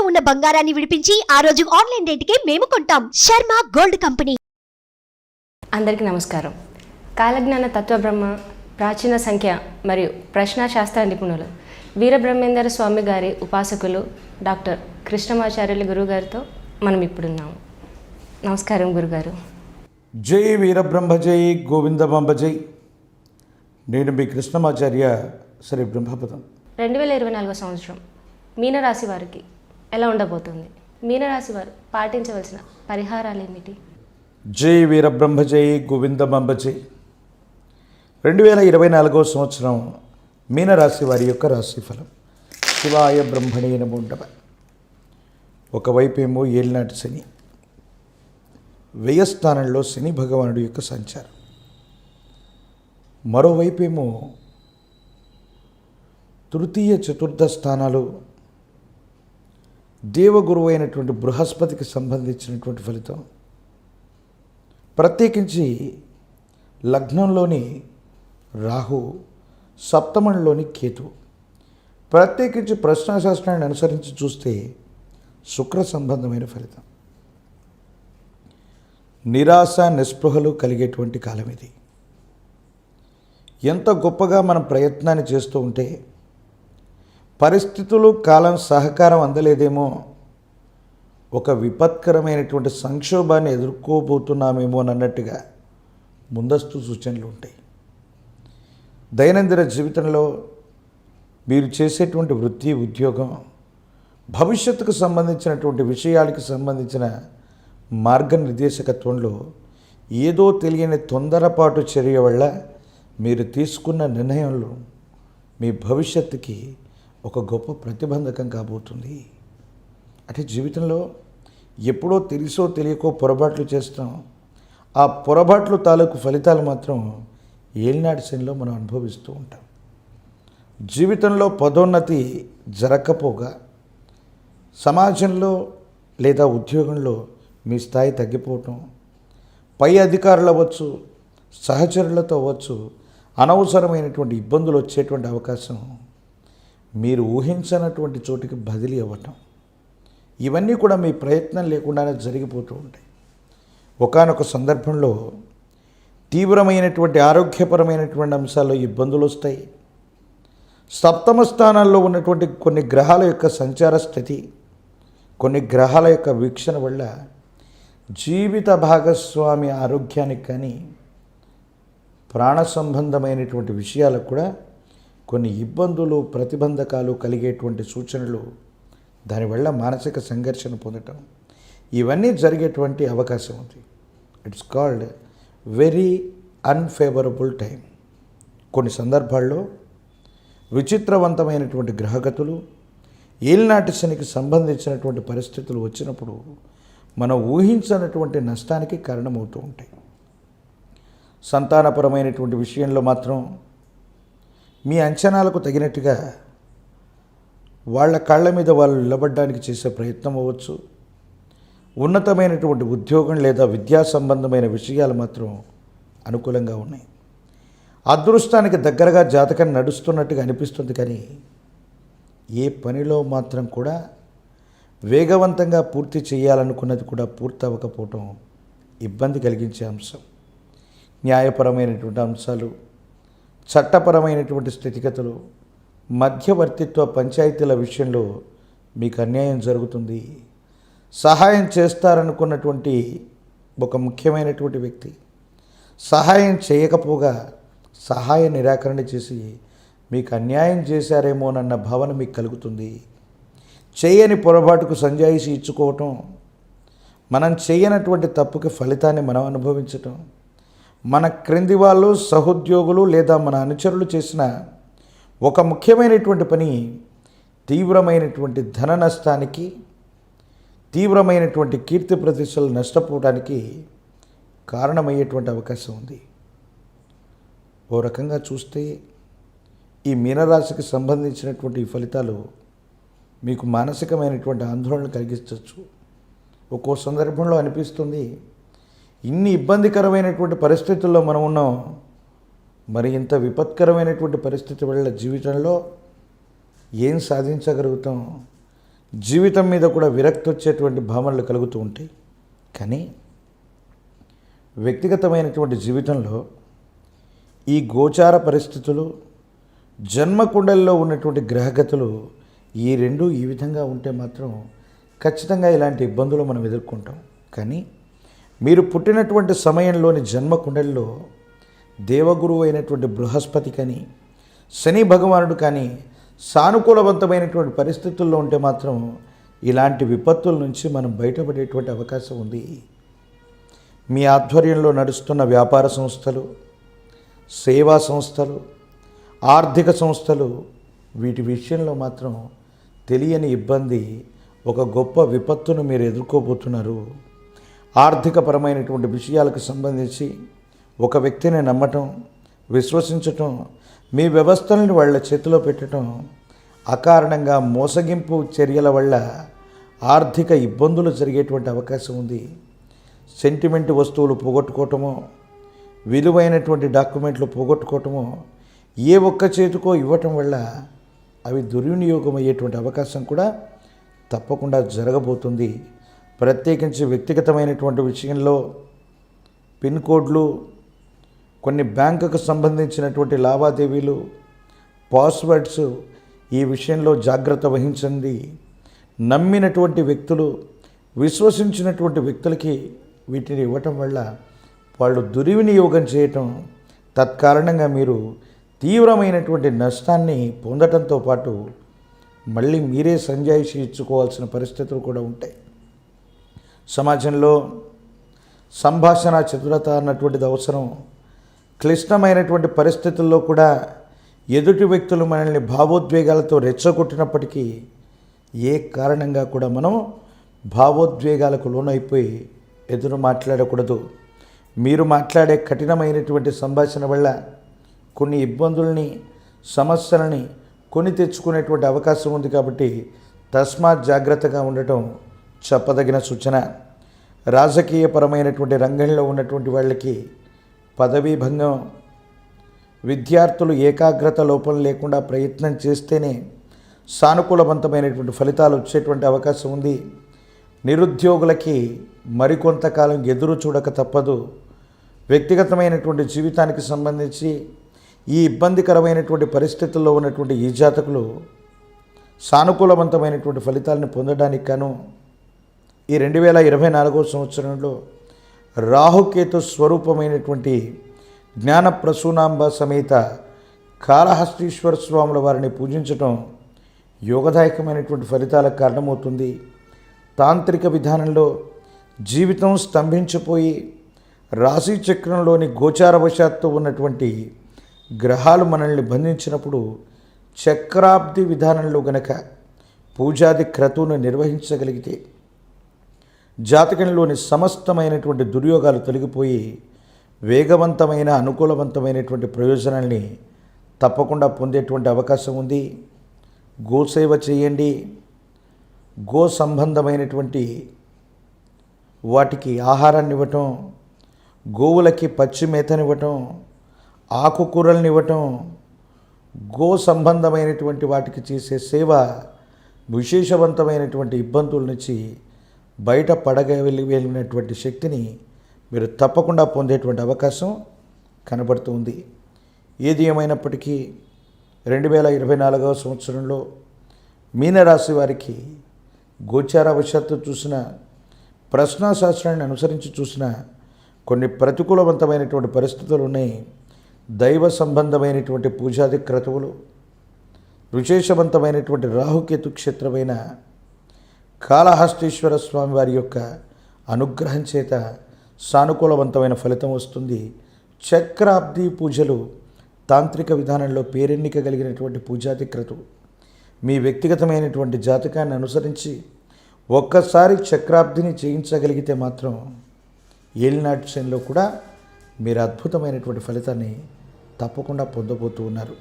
ఉన్న బంగారాన్ని విడిపించి ఆ రోజు ఆన్లైన్ రేటుకే మేము కొంటాం. Sharma gold company. అందరికీ నమస్కారం. కాలజ్ఞాన తత్వబ్రహ్మ, ప్రాచీన సంఖ్య మరియు ప్రశ్నాశాస్త్ర నిపుణులు వీరబ్రహ్మేంద్ర స్వామి గారి ఉపాసకులు డాక్టర్ కృష్ణమాచార్యులు గురుగారితో మనం ఇప్పుడున్నాము. నమస్కారం గురుగారు. జై వీరబ్రహ్మ జై గోవిందమాంబ జై. నేను మీ కృష్ణమాచార్య శ్రీ బ్రహ్మపదం. 2024 సంవత్సరం మీనరాశి వారికి ఎలా ఉండబోతుంది? మీనరాశి వారు పాటించవలసిన పరిహారాలు ఏమిటి? జై వీరబ్రహ్మ జై గోవిందమాంబ జై. 2024 సంవత్సరం మీనరాశి వారి యొక్క రాశిఫలం. శివాయ బ్రహ్మణే నమో నమః. ఒకవైపేమో ఏలినాటి శని, వ్యయస్థానంలో శని భగవానుడి యొక్క సంచారం, మరోవైపేమో తృతీయ చతుర్థ స్థానాలు దేవగురువు అయినటువంటి బృహస్పతికి సంబంధించినటువంటి ఫలితం. ప్రత్యేకించి లగ్నంలోని రాహు, సప్తమంలోని కేతు. ప్రత్యేకించి ప్రశ్నాశాస్త్రాన్ని అనుసరించి చూస్తే శుక్ర సంబంధమైన ఫలితం. నిరాశ నిస్పృహలు కలిగేటువంటి కాలం ఇది. ఎంత గొప్పగా మనం ప్రయత్నాన్ని చేస్తూ ఉంటే పరిస్థితులు, కాలం సహకారం అందలేదేమో, ఒక విపత్కరమైనటువంటి సంక్షోభాన్ని ఎదుర్కోబోతున్నామేమో అన్నట్టుగా ముందస్తు సూచనలు ఉంటాయి. దైనందిన జీవితంలో మీరు చేసేటువంటి వృత్తి, ఉద్యోగం, భవిష్యత్తుకు సంబంధించినటువంటి విషయాలకు సంబంధించిన మార్గనిర్దేశకత్వంలో ఏదో తెలియని తొందరపాటు చర్య వల్ల మీరు తీసుకున్న నిర్ణయంలో మీ భవిష్యత్తుకి ఒక గొప్ప ప్రతిబంధకం కాబోతుంది. అంటే జీవితంలో ఎప్పుడో తెలుసో తెలియకో పొరపాట్లు చేస్తాం. ఆ పొరపాట్లు తాలూకు ఫలితాలు మాత్రం ఏలినాటి శనిలో మనం అనుభవిస్తూ ఉంటాం. జీవితంలో పదోన్నతి జరగకపోగా సమాజంలో లేదా ఉద్యోగంలో మీ స్థాయి తగ్గిపోవటం, పై అధికారులు అవ్వచ్చు, సహచరులతో అవ్వచ్చు, అనవసరమైనటువంటి ఇబ్బందులు వచ్చేటువంటి అవకాశం, మీరు ఊహించనటువంటి చోటికి బదిలీ అవ్వటం, ఇవన్నీ కూడా మీ ప్రయత్నం లేకుండానే జరిగిపోతూ ఉంటాయి. ఒకానొక సందర్భంలో తీవ్రమైనటువంటి ఆరోగ్యపరమైనటువంటి అంశాల్లో ఇబ్బందులు వస్తాయి. సప్తమ స్థానాల్లో ఉన్నటువంటి కొన్ని గ్రహాల యొక్క సంచార స్థితి, కొన్ని గ్రహాల యొక్క వీక్షణ వల్ల జీవిత భాగస్వామి ఆరోగ్యానికి కానీ ప్రాణ సంబంధమైనటువంటి విషయాలకు కూడా కొన్ని ఇబ్బందులు, ప్రతిబంధకాలు కలిగేటువంటి సూచనలు, దానివల్ల మానసిక సంఘర్షణ పొందటం, ఇవన్నీ జరిగేటువంటి అవకాశం ఉంది. It's called very unfavourable time. కొన్ని సందర్భాల్లో విచిత్రవంతమైనటువంటి గ్రహగతులు, ఏలినాటి శనికి సంబంధించినటువంటి పరిస్థితులు వచ్చినప్పుడు మనం ఊహించినటువంటి నష్టానికి కారణమవుతూ ఉంటాయి. సంతానపరమైనటువంటి విషయంలో మాత్రం మీ అంచనాలకు తగినట్టుగా వాళ్ళ కాళ్ళ మీద వాళ్ళు నిలబడడానికి చేసే ప్రయత్నం అవ్వచ్చు. ఉన్నతమైనటువంటి ఉద్యోగం లేదా విద్యా సంబంధమైన విషయాలు మాత్రం అనుకూలంగా ఉన్నాయి. అదృష్టానికి దగ్గరగా జాతకం నడుస్తున్నట్టుగా అనిపిస్తుంది, కానీ ఏ పనిలో మాత్రం కూడా వేగవంతంగా పూర్తి చేయాలనుకున్నది కూడా పూర్తి అవ్వకపోవటం ఇబ్బంది కలిగించే అంశం. న్యాయపరమైనటువంటి అంశాలు, చట్టపరమైనటువంటి స్థితిగతులు, మధ్యవర్తిత్వ పంచాయతీల విషయంలో మీకు అన్యాయం జరుగుతుంది. సహాయం చేస్తారనుకున్నటువంటి ఒక ముఖ్యమైనటువంటి వ్యక్తి సహాయం చేయకపోగా సహాయ నిరాకరణ చేసి మీకు అన్యాయం చేశారేమోనన్న భావన మీకు కలుగుతుంది. చేయని పొరపాటుకు సంజాయిషి ఇచ్చుకోవటం, మనం చేయనటువంటి తప్పుకి ఫలితాన్ని మనం అనుభవించటం, మన క్రింది వాళ్ళు, సహోద్యోగులు లేదా మన అనుచరులు చేసిన ఒక ముఖ్యమైనటువంటి పని తీవ్రమైనటువంటి ధన నష్టానికి, తీవ్రమైనటువంటి కీర్తి ప్రతిష్టలు నష్టపోవడానికి కారణమయ్యేటువంటి అవకాశం ఉంది. ఓ రకంగా చూస్తే ఈ మీనరాశికి సంబంధించినటువంటి ఈ ఫలితాలు మీకు మానసికమైనటువంటి ఆందోళన కలిగించవచ్చు. ఒక్కో సందర్భంలో అనిపిస్తుంది, ఇన్ని ఇబ్బందికరమైనటువంటి పరిస్థితుల్లో మనం ఉన్నాం, మరి ఇంత విపత్కరమైనటువంటి పరిస్థితి వల్ల జీవితంలో ఏం సాధించగలుగుతాం, జీవితం మీద కూడా విరక్తి వచ్చేటువంటి భావనలు కలుగుతూ ఉంటాయి. కానీ వ్యక్తిగతమైనటువంటి జీవితంలో ఈ గోచార పరిస్థితులు, జన్మకుండల్లో ఉన్నటువంటి గ్రహగతులు ఈ రెండు ఈ విధంగా ఉంటే మాత్రం ఖచ్చితంగా ఇలాంటి ఇబ్బందులు మనం ఎదుర్కొంటాం. కానీ మీరు పుట్టినటువంటి సమయంలోని జన్మకుండల్లో దేవగురువు అయినటువంటి బృహస్పతి కానీ, శని భగవానుడు కానీ సానుకూలవంతమైనటువంటి పరిస్థితుల్లో ఉంటే మాత్రం ఇలాంటి విపత్తుల నుంచి మనం బయటపడేటువంటి అవకాశం ఉంది. మీ ఆధ్వర్యంలో నడుస్తున్న వ్యాపార సంస్థలు, సేవా సంస్థలు, ఆర్థిక సంస్థలు వీటి విషయంలో మాత్రం తెలియని ఇబ్బంది, ఒక గొప్ప విపత్తును మీరు ఎదుర్కోబోతున్నారు. ఆర్థికపరమైనటువంటి విషయాలకు సంబంధించి ఒక వ్యక్తిని నమ్మటం, విశ్వసించటం, మీ వ్యవస్థలను వాళ్ళ చేతిలో పెట్టడం, అకారణంగా మోసగింపు చర్యల వల్ల ఆర్థిక ఇబ్బందులు జరిగేటువంటి అవకాశం ఉంది. సెంటిమెంట్ వస్తువులు పోగొట్టుకోవటమో, విలువైనటువంటి డాక్యుమెంట్లు పోగొట్టుకోవటమో, ఏ ఒక్క చేతికో ఇవ్వటం వల్ల అవి దుర్వినియోగం అయ్యేటువంటి అవకాశం కూడా తప్పకుండా జరగబోతుంది. ప్రత్యేకించి వ్యక్తిగతమైనటువంటి విషయంలో పిన్ కోడ్లు, కొన్ని బ్యాంకుకు సంబంధించినటువంటి లావాదేవీలు, పాస్వర్డ్స్, ఈ విషయంలో జాగ్రత్త వహించండి. నమ్మినటువంటి వ్యక్తులు, విశ్వసించినటువంటి వ్యక్తులకి వీటిని ఇవ్వటం వల్ల వాళ్ళు దుర్వినియోగం చేయటం, తత్కారణంగా మీరు తీవ్రమైనటువంటి నష్టాన్ని పొందటంతో పాటు మళ్ళీ మీరే సంజాయిషి ఇచ్చుకోవాల్సిన పరిస్థితులు కూడా ఉంటాయి. సమాజంలో సంభాషణ చతురత అన్నటువంటిది అవసరం. క్లిష్టమైనటువంటి పరిస్థితుల్లో కూడా ఎదుటి వ్యక్తులు మనల్ని భావోద్వేగాలతో రెచ్చగొట్టినప్పటికీ ఏ కారణంగా కూడా మనం భావోద్వేగాలకు లోనైపోయి ఎదురు మాట్లాడకూడదు. మీరు మాట్లాడే కఠినమైనటువంటి సంభాషణ వల్ల కొన్ని ఇబ్బందుల్ని, సమస్యలని కొని తెచ్చుకునేటువంటి అవకాశం ఉంది. కాబట్టి తస్మాత్ జాగ్రత్తగా ఉండటం చెప్పదగిన సూచన. రాజకీయపరమైనటువంటి రంగంలో ఉన్నటువంటి వాళ్ళకి పదవీ భంగం, విద్యార్థులు ఏకాగ్రత లోపం లేకుండా ప్రయత్నం చేస్తేనే సానుకూలవంతమైనటువంటి ఫలితాలు వచ్చేటువంటి అవకాశం ఉంది. నిరుద్యోగులకి మరికొంతకాలం ఎదురు చూడక తప్పదు. వ్యక్తిగతమైనటువంటి జీవితానికి సంబంధించి ఈ ఇబ్బందికరమైనటువంటి పరిస్థితుల్లో ఉన్నటువంటి ఈ జాతకులు సానుకూలవంతమైనటువంటి ఫలితాలను పొందడానికి గాను ఈ 2024 సంవత్సరంలో రాహుకేతు స్వరూపమైనటువంటి జ్ఞాన ప్రసూనాంబ సమేత కాళహస్తీశ్వర స్వాముల వారిని పూజించటం యోగదాయకమైనటువంటి ఫలితాలకు కారణమవుతుంది. తాంత్రిక విధానంలో జీవితం స్తంభించిపోయి రాశి చక్రంలోని గోచారవశాత్తు ఉన్నటువంటి గ్రహాలు మనల్ని బంధించినప్పుడు చక్రాబ్ది విధానంలో గనక పూజాది క్రతువును నిర్వహించగలిగితే జాతకంలోని సమస్తమైనటువంటి దుర్యోగాలు తొలగిపోయి వేగవంతమైన, అనుకూలవంతమైనటువంటి ప్రయోజనాల్ని తప్పకుండా పొందేటువంటి అవకాశం ఉంది. గోసేవ చేయండి. గో సంబంధమైనటువంటి వాటికి ఆహారాన్ని ఇవ్వటం, గోవులకి పచ్చి మేతనివ్వటం, ఆకుకూరల్ని ఇవ్వటం, గో సంబంధమైనటువంటి వాటికి చేసే సేవ విశేషవంతమైనటువంటి ఇబ్బందుల నుంచి బయట పడగలిగినటువంటి శక్తిని మీరు తప్పకుండా పొందేటువంటి అవకాశం కనబడుతుంది. ఏది ఏమైనప్పటికీ 2024 సంవత్సరంలో మీనరాశి వారికి గోచారవశాత్తు చూసిన, ప్రశ్నాశాస్త్రాన్ని అనుసరించి చూసిన కొన్ని ప్రతికూలవంతమైనటువంటి పరిస్థితులు ఉన్నాయి. దైవ సంబంధమైనటువంటి పూజాది క్రతువులు, విశేషవంతమైనటువంటి రాహుకేతు క్షేత్రమైన కాళహస్తీశ్వర స్వామి వారి యొక్క అనుగ్రహం చేత సానుకూలవంతమైన ఫలితం వస్తుంది. చక్రాబ్ది పూజలు తాంత్రిక విధానంలో పేరెన్నిక కలిగినటువంటి పూజాది క్రతువు. మీ వ్యక్తిగతమైనటువంటి జాతకాన్ని అనుసరించి ఒక్కసారి చక్రాబ్దిని చేయించగలిగితే మాత్రం ఏలినాటి శనిలో కూడా మీరు అద్భుతమైనటువంటి ఫలితాన్ని తప్పకుండా పొందబోతూ ఉన్నారు.